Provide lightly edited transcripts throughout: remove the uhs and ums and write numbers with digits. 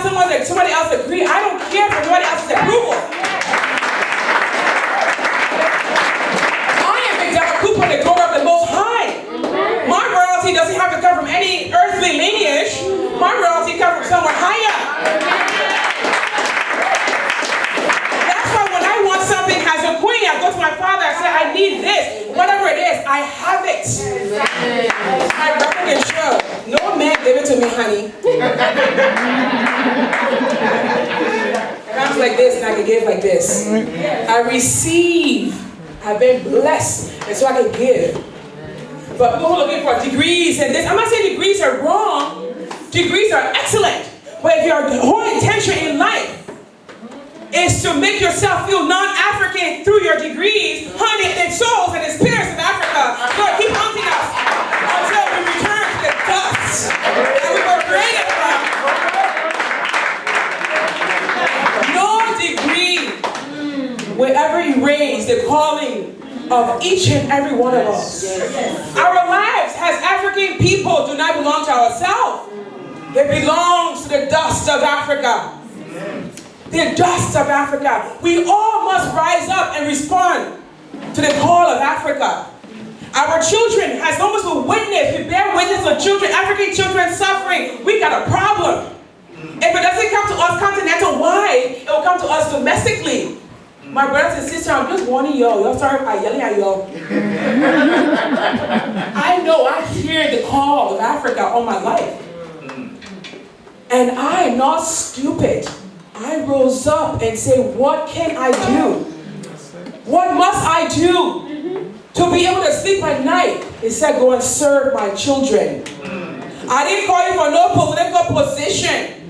have somebody else agree, I don't care for somebody else's approval. I am McDella, the daughter of the Most High. My royalty doesn't have to come from any earthly lineage. My royalty comes from somewhere higher. That's why when I want something as a queen, I go to my father, I say, I need this. Whatever it is, I have it. My brother can show. No man gave it to me, honey. It comes like this and I can give like this. I receive. I've been blessed, and so I can give. But people are looking for degrees and this. I'm not saying degrees are wrong. Degrees are excellent. But if your whole intention in life is to make yourself feel non-African through your degrees, honey, the souls and the spirits of Africa, Lord, keep hunting us until we return to the dust that we were created from. No degree will ever erase the calling of each and every one of us. Our lives as African people do not belong to ourselves. It belongs to the dust of Africa. The dust of Africa. We all must rise up and respond to the call of Africa. Our children, as almost a witness, we bear witness of children, African children suffering. We got a problem. If it doesn't come to us continental-wide, it will come to us domestically. My brothers and sisters, I'm just warning y'all. Y'all start yelling at y'all. I know I hear the call of Africa all my life. And I am not stupid. I rose up and said, what can I do? What must I do to be able to sleep at night? He said, go and serve my children. I didn't call you for no political position.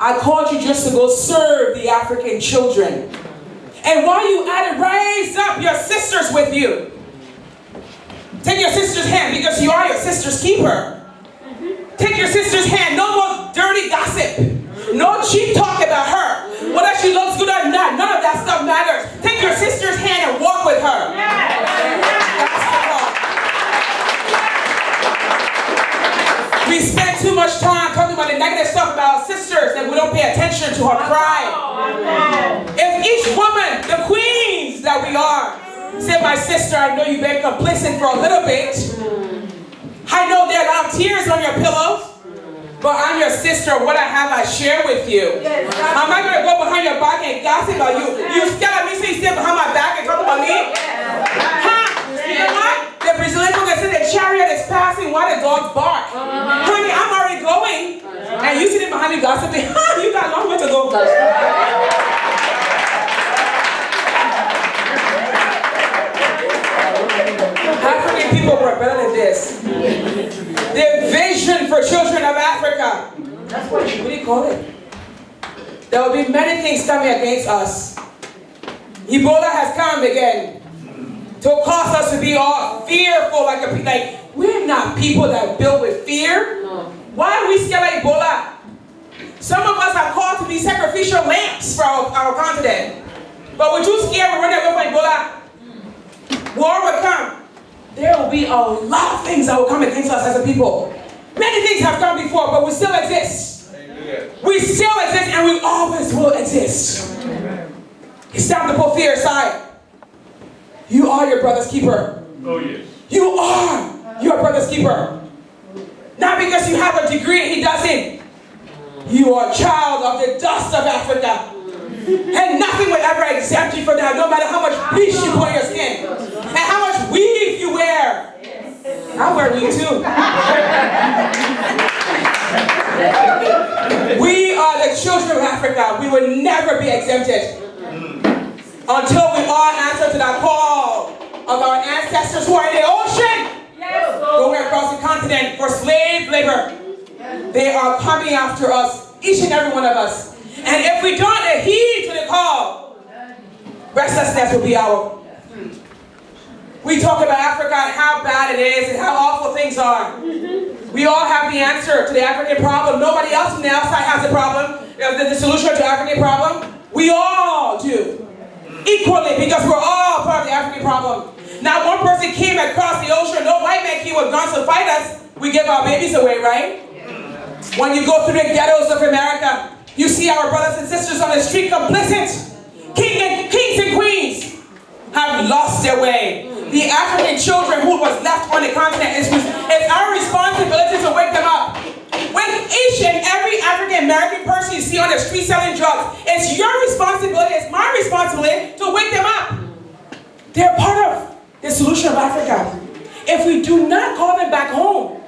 I called you just to go serve the African children. And while you at it, raise up your sisters with you. Take your sister's hand because you are your sister's keeper. Take your sister's hand. No more dirty gossip. No cheap talk about her. Whether she looks good or not, none of that stuff matters. Take your sister's hand and walk with her. We spend too much time talking about the negative stuff about our sisters and we don't pay attention to her cry. If each woman, the queens that we are, say, my sister, I know you've been complicit for a little bit. I know there are a lot of tears on your pillows. But I'm your sister. What I have, I share with you. I'm not going to go behind your back and gossip about you. You scared of me, so you stand behind my back and talk about me? Huh? You know what? The Brazilian people can say the chariot is passing while the dogs bark. Honey, I'm already going. And you sitting behind me gossiping. You got a long way to go. African people were better than this. The vision for children of Africa. That's what you really call it. There will be many things coming against us. Ebola has come again to cause us to be all fearful, like we're not people that build with fear. Why are we scared of Ebola? Some of us are called to be sacrificial lambs for our continent. But we're too scared we're running away from Ebola. War will come. There will be a lot of things that will come against us as a people. Many things have come before, but we still exist. We still exist and we always will exist. It's time to put fear aside. You are your brother's keeper. Oh, yes. You are your brother's keeper. Not because you have a degree and he doesn't. You are a child of the dust of Africa. And nothing will ever exempt you from that, no matter how much bleach you put on your skin. And how much weave you wear. I wear weave too. We are the children of Africa. We will never be exempted until we all answer to that call of our ancestors who are in the ocean, going across the continent for slave labor. They are coming after us, each and every one of us. And if we don't heed to the call, restlessness will be our. We talk about Africa and how bad it is and how awful things are. We all have the answer to the African problem. Nobody else from the outside has the problem, the solution to the African problem. We all do. Equally, because we're all part of the African problem. Not one person came across the ocean, no white man came with guns to fight us. We give our babies away, right? When you go through the ghettos of America, see our brothers and sisters on the street complicit. Kings and queens have lost their way. The African children who was left on the continent, it's our responsibility to wake them up. Wake each and every African American person you see on the street selling drugs. It's your responsibility, it's my responsibility to wake them up. They're part of the solution of Africa. If we do not call them back home,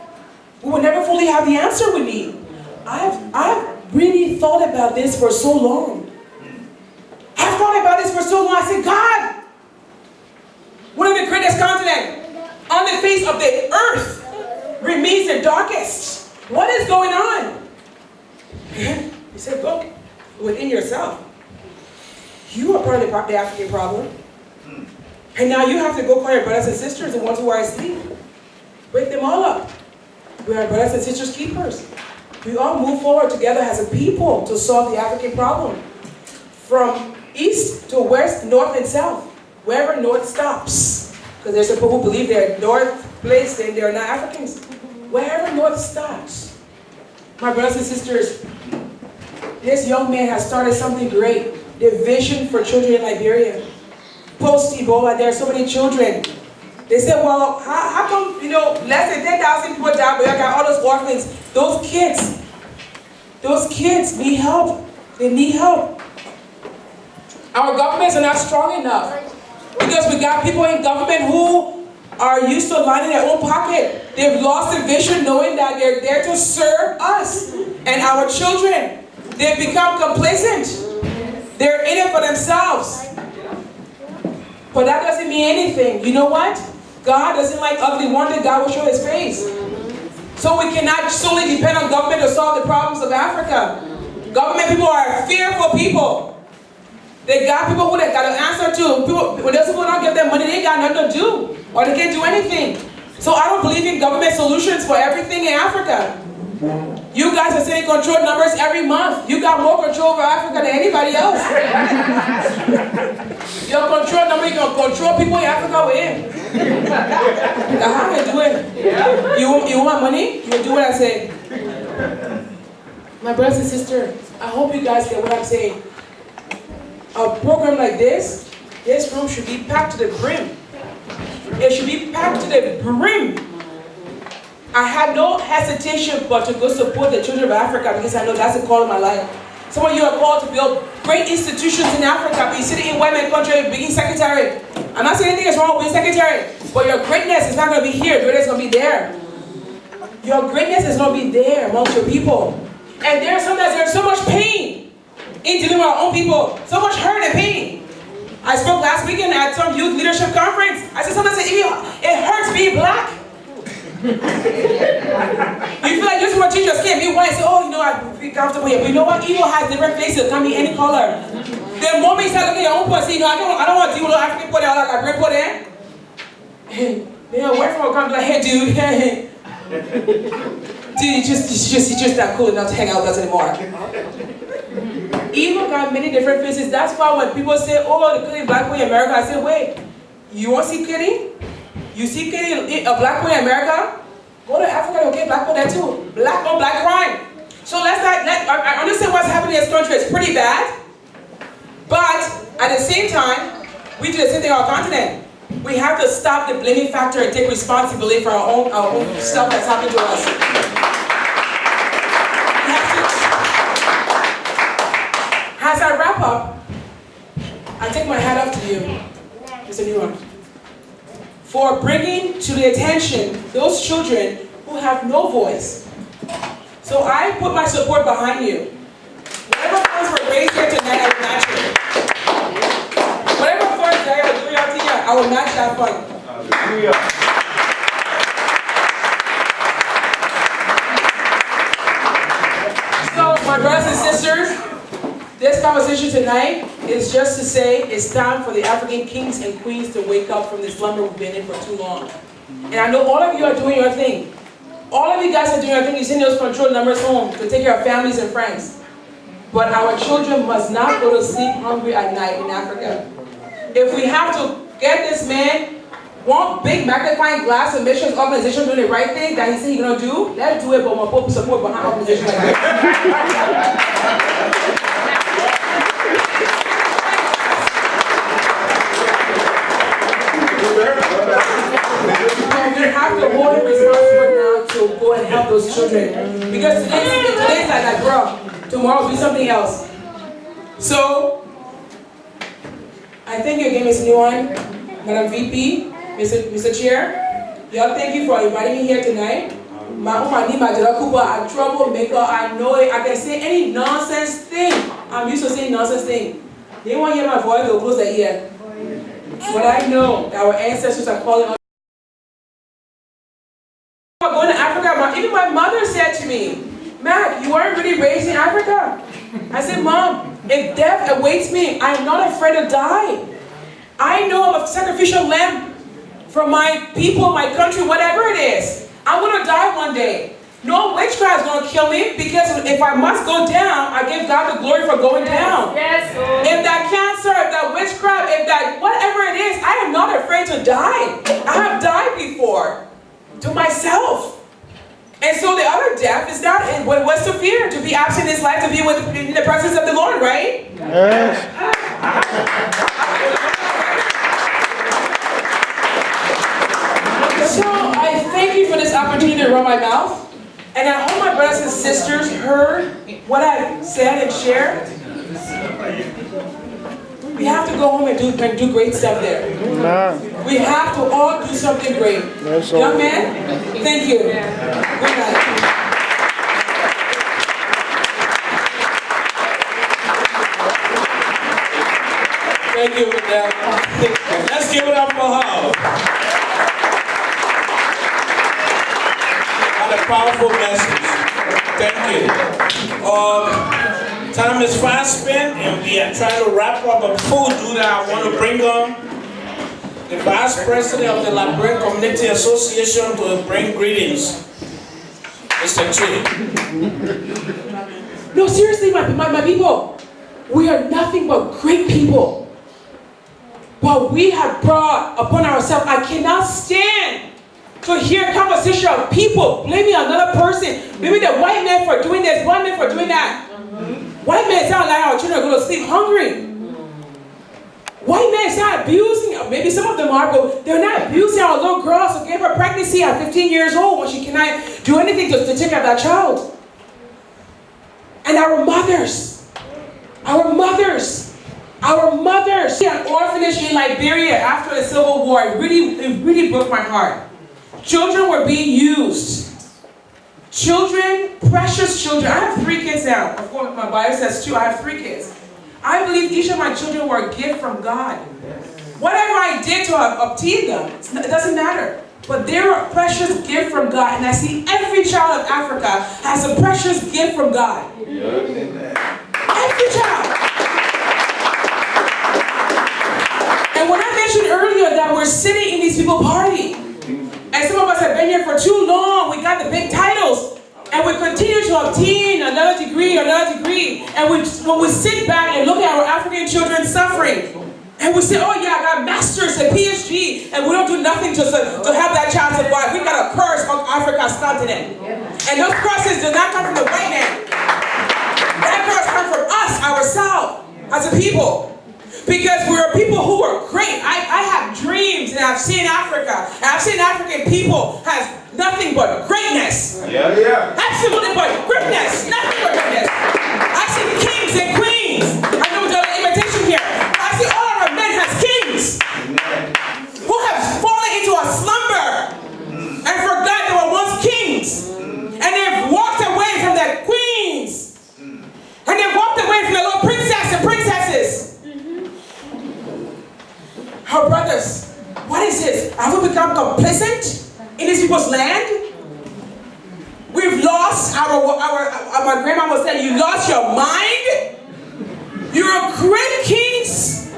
we will never fully have the answer we need. I've really thought about this for so long. I've thought about this for so long. I said, God, one of the greatest continents on the face of the earth remains the darkest. What is going on? He said, look, within yourself. You are part of the African problem. And now you have to go call your brothers and sisters, the ones who are asleep. Wake them all up. We are brothers and sisters keepers. We all move forward together as a people to solve the African problem. From east to west, north and south. Wherever north stops. Because there's people who believe they're north place, then they're not Africans. Wherever north stops. My brothers and sisters, this young man has started something great. The vision for children in Liberia. Post Ebola, there are so many children. They said, well, how come, less than 10,000 people die, but you got all those orphans. Those kids need help. They need help. Our governments are not strong enough. Because we got people in government who are used to lining their own pocket. They've lost the vision knowing that they're there to serve us and our children. They've become complacent. They're in it for themselves. But that doesn't mean anything. You know what? God doesn't like ugly. One day God will show his face. So we cannot solely depend on government to solve the problems of Africa. Government people are fearful people. They got people who they got to answer to. When those people don't give them money, they got nothing to do. Or they can't do anything. So I don't believe in government solutions for everything in Africa. You guys are sending control numbers every month. You got more control over Africa than anybody else. Your control number, you can control people in Africa with him. How can I do it? You want money? You do what I say. My brothers and sisters, I hope you guys get what I'm saying. A program like this room should be packed to the brim. It should be packed to the brim. I had no hesitation but to go support the children of Africa because I know that's the call of my life. Some of you are called to build great institutions in Africa, but you're sitting in white man country being secretary. I'm not saying anything is wrong with being secretary, but your greatness is not going to be here. Your greatness is going to be there. Your greatness is going to be there amongst your people. And sometimes there's so much pain in dealing with our own people. So much hurt and pain. I spoke last weekend at some youth leadership conference. I said sometimes it hurts being black. You feel like this is what teachers can't be white. Say, oh, I feel comfortable here. But you know what? Evil has different faces. It can be any color. The moment you start looking at your own person, I don't want to deal with African people that are like a great put in. Where from come like, hey, dude, dude, you're just not cool enough to hang out with us anymore. Evil got many different faces. That's why when people say, oh, the killing black boy in America, I say, wait, you want to see killing? You see killing a black boy in America? Go to Africa, they'll get black boy there too. Black on black crime. So I understand what's happening in this country. It's pretty bad. But at the same time, we do the same thing on our continent. We have to stop the blaming factor and take responsibility for our own stuff that's happened to us. As I wrap up, I take my hat off to you, Mr. Newman, for bringing to the attention those children who have no voice. So I put my support behind you. Whatever funds were raised here tonight, I will match it. Whatever funds that I will do out here, I will match that fund. So, my brothers and sisters, this conversation tonight is just to say it's time for the African kings and queens to wake up from the slumber we've been in for too long. And I know all of you are doing your thing. All of you guys are doing your thing. You send those control numbers home to take care of families and friends. But our children must not go to sleep hungry at night in Africa. If we have to get this man one big magnifying glass and make sure his organization doing the right thing that he said he's going to do, let's do it, but we'll put support behind organizations like that. these children. Because today's like, bro, tomorrow will be something else. So, I thank you again, Ms. Nguyen, Madam VP, Mr. Chair. Y'all, thank you for inviting me here tonight. I'm troublemaker, I know it. I can say any nonsense thing. I'm used to saying nonsense thing. They want to hear my voice, they'll close their ear. But I know that our ancestors are calling us. Going to Africa, even my mother said to me, Mac, you weren't really raised in Africa. I said, Mom, if death awaits me, I'm not afraid to die. I know I'm a sacrificial lamb for my people, my country, whatever it is. I'm going to die one day. No witchcraft is going to kill me, because if I must go down, I give God the glory for going down. Yes. If that cancer, if that witchcraft, if that whatever it is, I am not afraid to die. I have died before to myself. And so the other death is that what was to fear, to be absent in this life, to be in the presence of the Lord, right? Yes. So I thank you for this opportunity to run my mouth. And I hope my brothers and sisters heard what I said and shared. We have to go home and do great stuff there. Amen. We have to all do something great. Yes, Young man, thank you. Good night. Thank you, McDella. Let's give it up for her. What a powerful message. Thank you. Time is fast spent, and we are trying to wrap up. But before we do that, I want to bring on the Vice President of the Liberi Community Association to bring greetings. Mr. Chi. No, seriously, my people. We are nothing but great people. What we have brought upon ourselves, I cannot stand to hear conversation of people blaming another person. Maybe the white man for doing this, white man for doing that. White men sound like our children are going to sleep hungry. White men start abusing, maybe some of them are, but they're not abusing our little girls who gave her pregnancy at 15 years old when she cannot do anything to take care of that child. And our mothers, an orphanage in Liberia after the Civil War, it really broke my heart. Children were being used. Children, precious children. I have 3 kids now. Of course, my bio says 2. I have 3 kids. I believe each of my children were a gift from God. Whatever I did to obtain them, it doesn't matter. But they're a precious gift from God. And I see every child of Africa has a precious gift from God. Every child. And when I mentioned earlier that we're sitting in these people's party, and some of us have been here for too long, we got the big titles, and we continue to obtain another degree. And when we sit back and look at our African children suffering, and we say, oh yeah, I got masters and PhD, and we don't do nothing to help that child survive. We got a curse on Africa's continent. And those curses do not come from the white man. That curse comes from us, ourselves, as a people. Because we're people who are great. I have dreams, and I've seen Africa. And I've seen African people has nothing but greatness. Yeah. Absolutely but greatness. Nothing but greatness. I see kings and queens. I know the imitation here. I see all our men as kings who have fallen into a slumber and forgot they were once kings. And they've walked away from their queens. And they've walked away from their little princess and princesses. Our brothers, what is this? Have we become complacent in these people's land? We've lost my grandma said, you lost your mind? You're great kings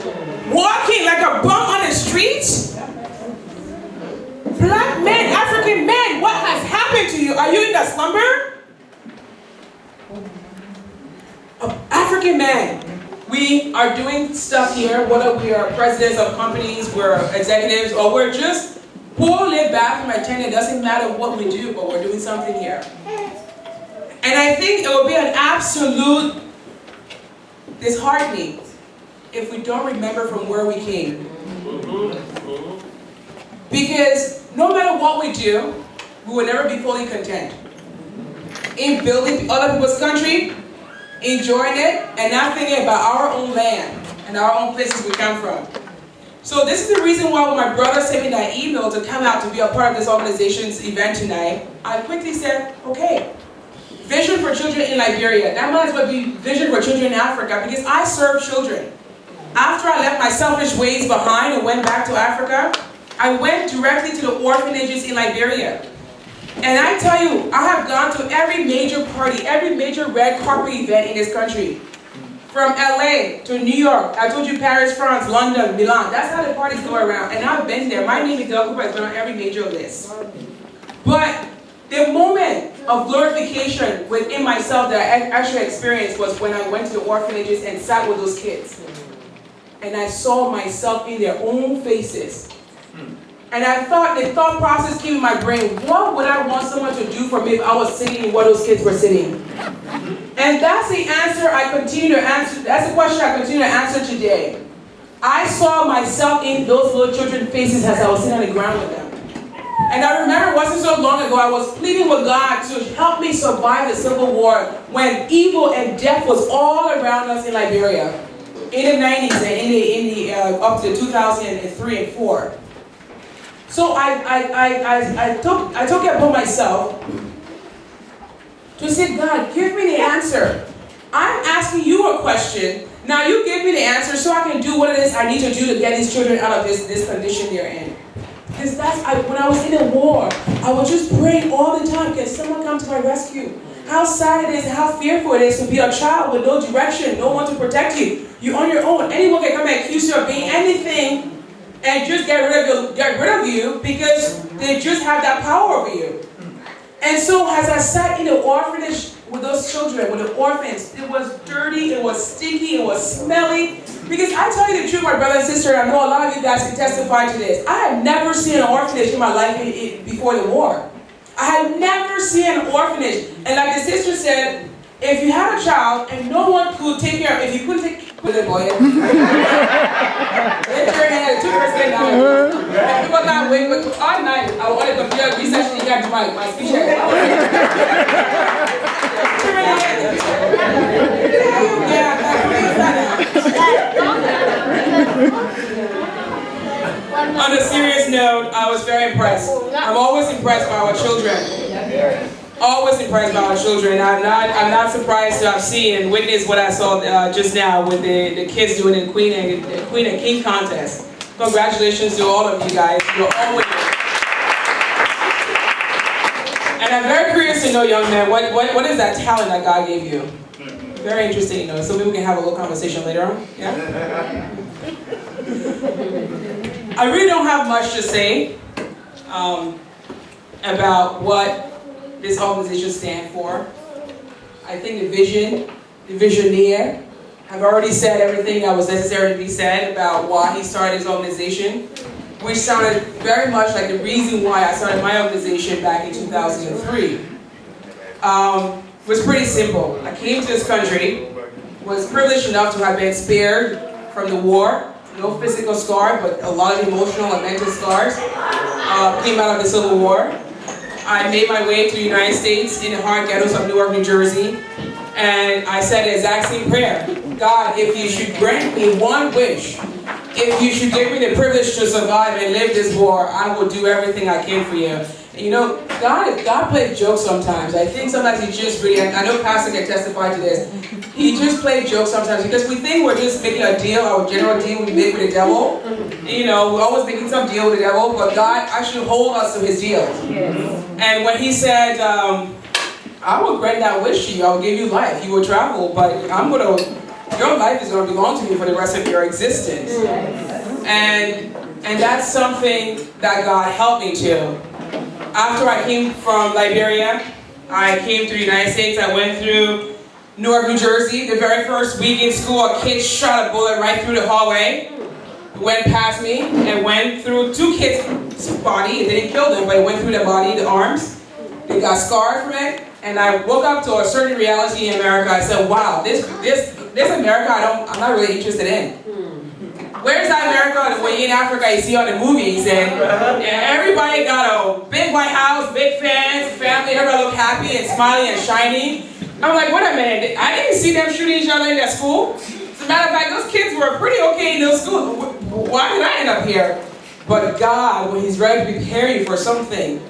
walking like a bum on the streets? Black men, African men, what has happened to you? Are you in the slumber? African men. We are doing stuff here, whether we are presidents of companies, we're executives, or we're just poor laid back from my tenure. It doesn't matter what we do, but we're doing something here. And I think it will be an absolute disheartening if we don't remember from where we came. Because no matter what we do, we will never be fully content. in building other people's country, enjoying it, and not thinking about our own land and our own places we come from. So this is the reason why when my brother sent me that email to come out to be a part of this organization's event tonight, I quickly said, okay, vision for children in Liberia. That might as well be vision for children in Africa, because I serve children. After I left my selfish ways behind and went back to Africa, I went directly to the orphanages in Liberia. And I tell you, I have gone to every major party, every major red carpet event in this country. From LA to New York, I told you Paris, France, London, Milan. That's how the parties go around. And I've been there. My name, McDella Cooper, has been on every major list. But the moment of glorification within myself that I actually experienced was when I went to the orphanages and sat with those kids. And I saw myself in their own faces. And I thought, the thought process came in my brain, what would I want someone to do for me if I was sitting in where those kids were sitting? And that's the answer I continue to answer, that's the question I continue to answer today. I saw myself in those little children's faces as I was sitting on the ground with them. And I remember it wasn't so long ago, I was pleading with God to help me survive the Civil War when evil and death was all around us in Liberia. In the 90s and up to 2003 and 4. So I took it upon myself to say, God, give me the answer. I'm asking you a question. Now you give me the answer so I can do what it is I need to do to get these children out of this condition they're in. Because when I was in the war, I was just praying all the time, can someone come to my rescue? How sad it is, how fearful it is to be a child with no direction, no one to protect you. You're on your own. Anyone can come and accuse you of being anything and just get rid of you because they just have that power over you. And so as I sat in the orphanage with those children, with the orphans, it was dirty, it was stinky, it was smelly. Because I tell you the truth, my brother and sister, I know a lot of you guys can testify to this. I had never seen an orphanage in my life before the war. I had never seen an orphanage. And like the sister said, if you had a child and no one could take care of it, if you couldn't take care of it, boy, let your hand 2% down. And people not wait, but all night, I wanted to computer research to get my speech. On a serious note, I was very impressed. I'm always impressed by our children. Always impressed by our children. I'm not surprised to have seen and witnessed what I saw just now with the kids doing the Queen and King contest. Congratulations to all of you guys. You're all winners. And I'm very curious to know, young man, what is that talent that God gave you? Very interesting, you know. So maybe we can have a little conversation later on. Yeah. I really don't have much to say about what this organization stands for. I think the visioneer, have already said everything that was necessary to be said about why he started his organization, which sounded very much like the reason why I started my organization back in 2003. Was pretty simple. I came to this country, was privileged enough to have been spared from the war. No physical scar, but a lot of emotional and mental scars came out of the Civil War. I made my way to the United States in the hard ghettos of Newark, New Jersey, and I said the exact same prayer. God, if you should grant me one wish, if you should give me the privilege to survive and live this war, I will do everything I can for you. And you know, God plays jokes sometimes. I think sometimes he just really, I know Pastor can testify to this, he just plays jokes sometimes because we think we're just making a deal, our general deal we make with the devil. You know, we're always making some deal with the devil, but God actually holds us to his deals. Yes. And when he said, I will grant that wish to you, I will give you life, you will travel, but your life is going to belong to me for the rest of your existence. And that's something that God helped me to. After I came from Liberia, I came to the United States. I went through Newark, New Jersey. The very first week in school, a kid shot a bullet right through the hallway. Went past me and went through two kids' body. It didn't kill them, but it went through their body, the arms. They got scarred from it. And I woke up to a certain reality in America. I said, wow, this America I'm not really interested in. Where's that America when you're in Africa you see on the movies and everybody got a big White House, big fans, family, everybody look happy and smiling and shiny. I'm like, wait a minute, I didn't see them shooting each other in their school. As a matter of fact, those kids were pretty okay in those schools. Why did I end up here? But God, when He's ready to prepare you for something,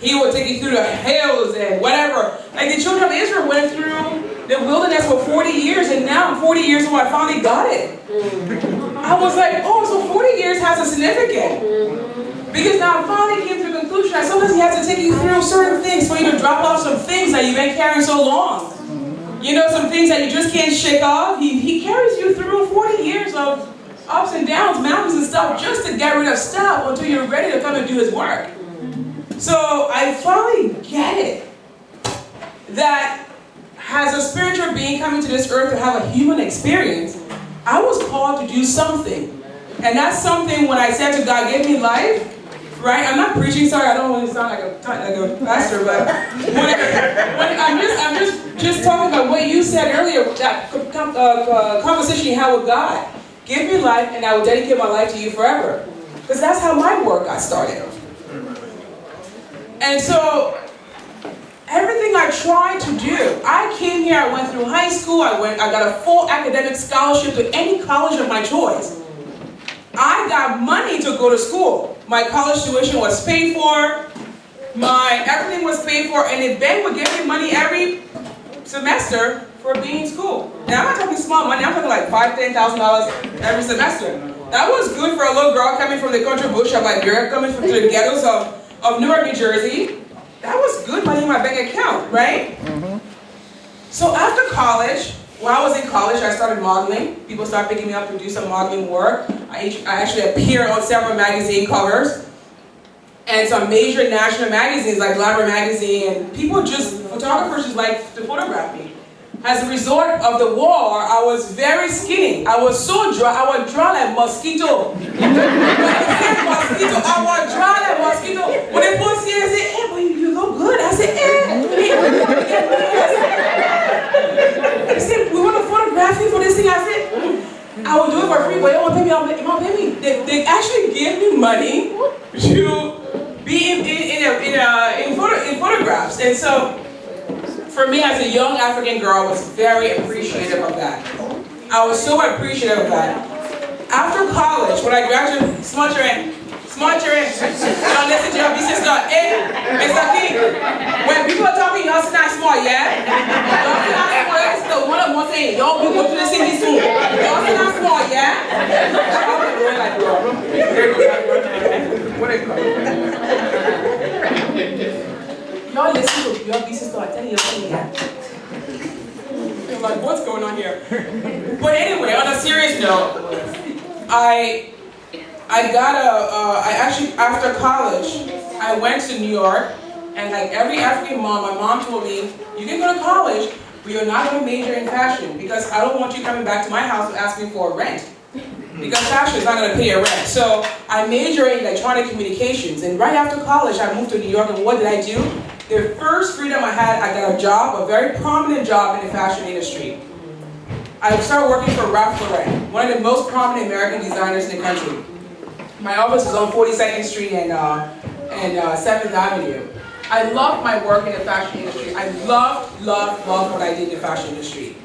He will take you through the hills and whatever. Like the children of Israel went through the wilderness for 40 years, and now I'm 40 years old, I finally got it. I was like, oh, so 40 years has a significance. Because now I finally came to the conclusion that sometimes He has to take you through certain things for you to drop off some things that you've been carrying so long. You know, some things that you just can't shake off. He carries you through 40 years of ups and downs, mountains and stuff, just to get rid of stuff until you're ready to come and do His work. So I finally get it. That as a spiritual being coming to this earth to have a human experience, I was called to do something. And that's something when I said to God, give me life, right? I'm not preaching, sorry, I don't want to sound like a pastor, but I'm just talking about what you said earlier, that conversation you had with God. Give me life and I will dedicate my life to you forever. Because that's how my work got started. And so, everything I tried to do, I came here, I went through high school, I got a full academic scholarship to any college of my choice. I got money to go to school. My college tuition was paid for, everything was paid for, and the bank would give me money every semester for being in school. Now I'm not talking small money, I'm talking like $5,000, $10,000 every semester. That was good for a little girl coming from the country bush of Liberia, coming from the ghettos of Newark, New Jersey. That was good money in my bank account, right? So after college, when I was in college, I started modeling. People started picking me up to do some modeling work. I actually appeared on several magazine covers and some major national magazines like Liberi magazine, and photographers just like to photograph me. As a result of the war, I was very skinny. I was so dry, I was dry like mosquito. When I said mosquito, I was dry like mosquito. When they post here, they say, hey, boy, you look good. I said, They said, we want to photograph you for this thing. I said, I will do it for free, but you won't pay me. I'm like, pay me. They actually gave me money to be in photographs. And so, for me as a young African girl, I was very appreciative of that. I was so appreciative of that. After college, when I graduated, smart your end. Y'all listen to your sister. Hey, Mr. King. When people are talking, y'all sit not smart, yeah? Y'all sit not smart. This is the one of one thing. Y'all be going to the city soon. Y'all sit not smart, yeah? What is it? Y'all listen to your pieces start telling you something. I'm like, what's going on here? But anyway, on a serious note, after college, I went to New York, and like every African mom, my mom told me, you can go to college, but you're not going to major in fashion, because I don't want you coming back to my house and asking for rent. Because fashion is not going to pay your rent. So I majored in electronic communications, and right after college, I moved to New York, and what did I do? The first freedom I had, I got a job, a very prominent job in the fashion industry. I started working for Ralph Lauren, one of the most prominent American designers in the country. My office was on 42nd Street and 7th Avenue. I loved my work in the fashion industry. I loved what I did in the fashion industry.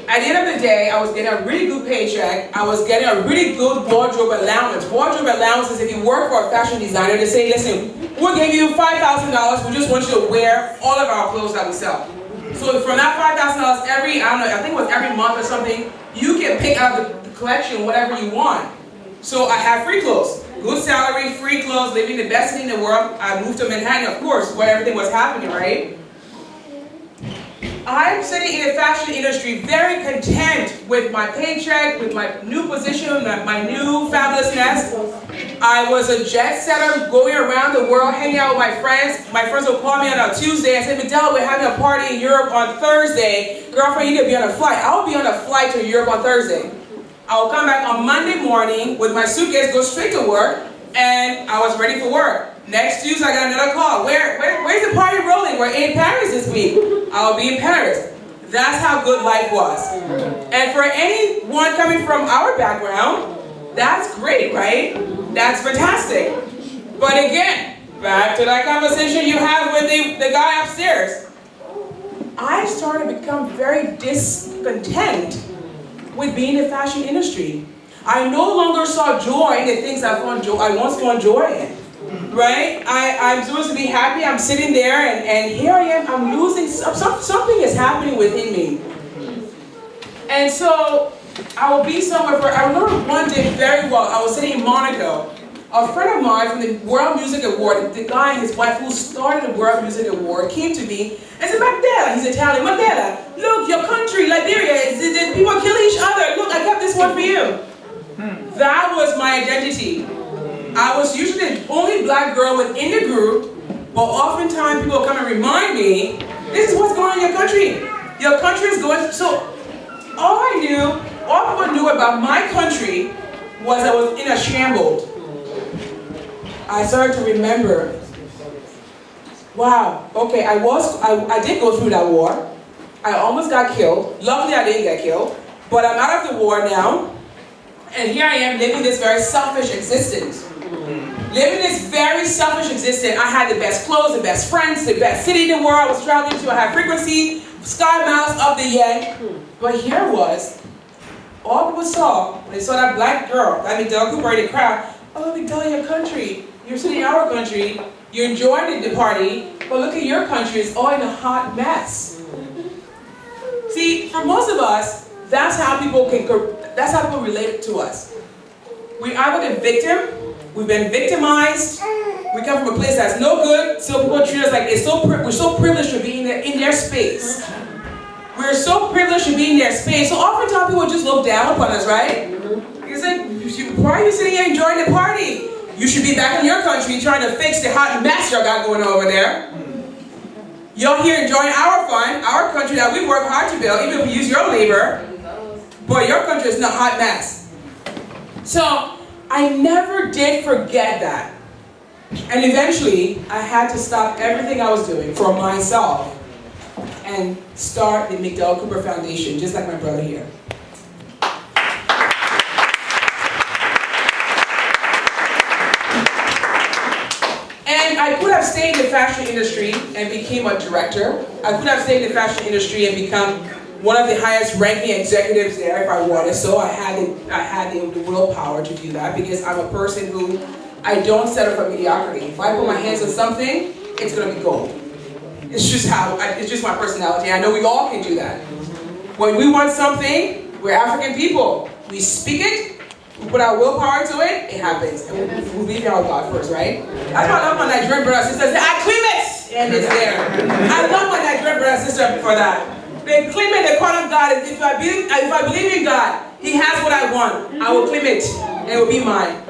At the end of the day, I was getting a really good paycheck. I was getting a really good wardrobe allowance. Wardrobe allowance is if you work for a fashion designer, they say, listen, we'll give you $5,000. We just want you to wear all of our clothes that we sell. So from that $5,000 I think it was every month or something, you can pick out the collection, whatever you want. So I have free clothes. Good salary, free clothes, living the best thing in the world. I moved to Manhattan, of course, where everything was happening, right? I'm sitting in the fashion industry very content with my paycheck, with my new position, my new fabulousness. I was a jet setter going around the world, hanging out with my friends. My friends would call me on a Tuesday and say, McDella, we're having a party in Europe on Thursday. Girlfriend, you need to be on a flight. I will be on a flight to Europe on Thursday. I will come back on Monday morning with my suitcase, go straight to work, and I was ready for work. Next Tuesday, I got another call. Where's the party rolling? We're in Paris this week. I'll be in Paris. That's how good life was. And for anyone coming from our background, That's great, right? That's fantastic. But again, back to that conversation you have with the guy upstairs. I started to become very discontent with being in the fashion industry. I no longer saw joy in the things I once found joy in. Right? I'm supposed to be happy, I'm sitting there, and here I am, I'm losing, something is happening within me. And so, I will be somewhere I remember one day very well, I was sitting in Monaco. A friend of mine from the World Music Award, the guy and his wife who started the World Music Award, came to me and said, McDella, he's Italian, McDella, look, your country, Liberia, people kill each other, look, I got this one for you. That was my identity. I was usually the only black girl within the group, but oftentimes people come and remind me, this is what's going on in your country. Your country is going, so all people knew about my country was I was in a shambles. I started to remember, wow, okay, I did go through that war. I almost got killed. Luckily I didn't get killed, but I'm out of the war now, and here I am living this very selfish existence. Living this very selfish existence. I had the best clothes, the best friends, the best city in the world I was traveling to. I had frequency, sky miles up the yen. But here was, all people saw, when they saw that black girl, that McDella Cooper in the crowd, oh, McDella, your country. You're sitting in our country, you're enjoying the party, but look at your country, it's all in a hot mess. See, for most of us, that's how people relate to us. We're either the victim, we've been victimized, we come from a place that's no good, so people treat us like we're so privileged to be in their space. We're so privileged to be in their space, so oftentimes people just look down upon us, right? It's like, why are you sitting here enjoying the party? You should be back in your country trying to fix the hot mess y'all got going over there. Y'all here enjoying our fun, our country that we work hard to build, even if we use your labor. Boy, your country is not a hot mess. So, I never did forget that. And eventually, I had to stop everything I was doing for myself and start the McDella Cooper Foundation, just like my brother here. And I could have stayed in the fashion industry and became a director. I could have stayed in the fashion industry and become one of the highest ranking executives there if I wanted. So I had the willpower to do that because I'm a person who, I don't settle for mediocrity. If I put my hands on something, it's gonna be gold. It's just my personality. I know we all can do that. When we want something, we're African people. We speak it, we put our willpower to it, it happens. And we believe in our God first, right? That's why I love my Nigerian brothers and sisters. I claim it! And it's there. I love my Nigerian brother and sister for that. They claim it, they call him God. If I believe in God, He has what I want. I will claim it, and it will be mine.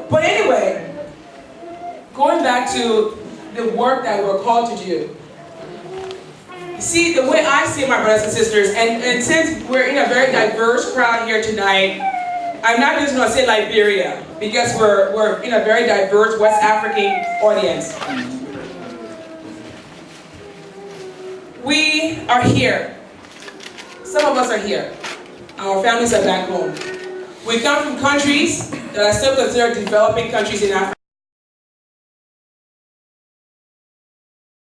But anyway, going back to the work that we're called to do. See, the way I see my brothers and sisters, and since we're in a very diverse crowd here tonight, I'm not just going to say Liberia, because we're in a very diverse West African audience. We are here. Some of us are here. Our families are back home. We come from countries that are still considered developing countries in Africa.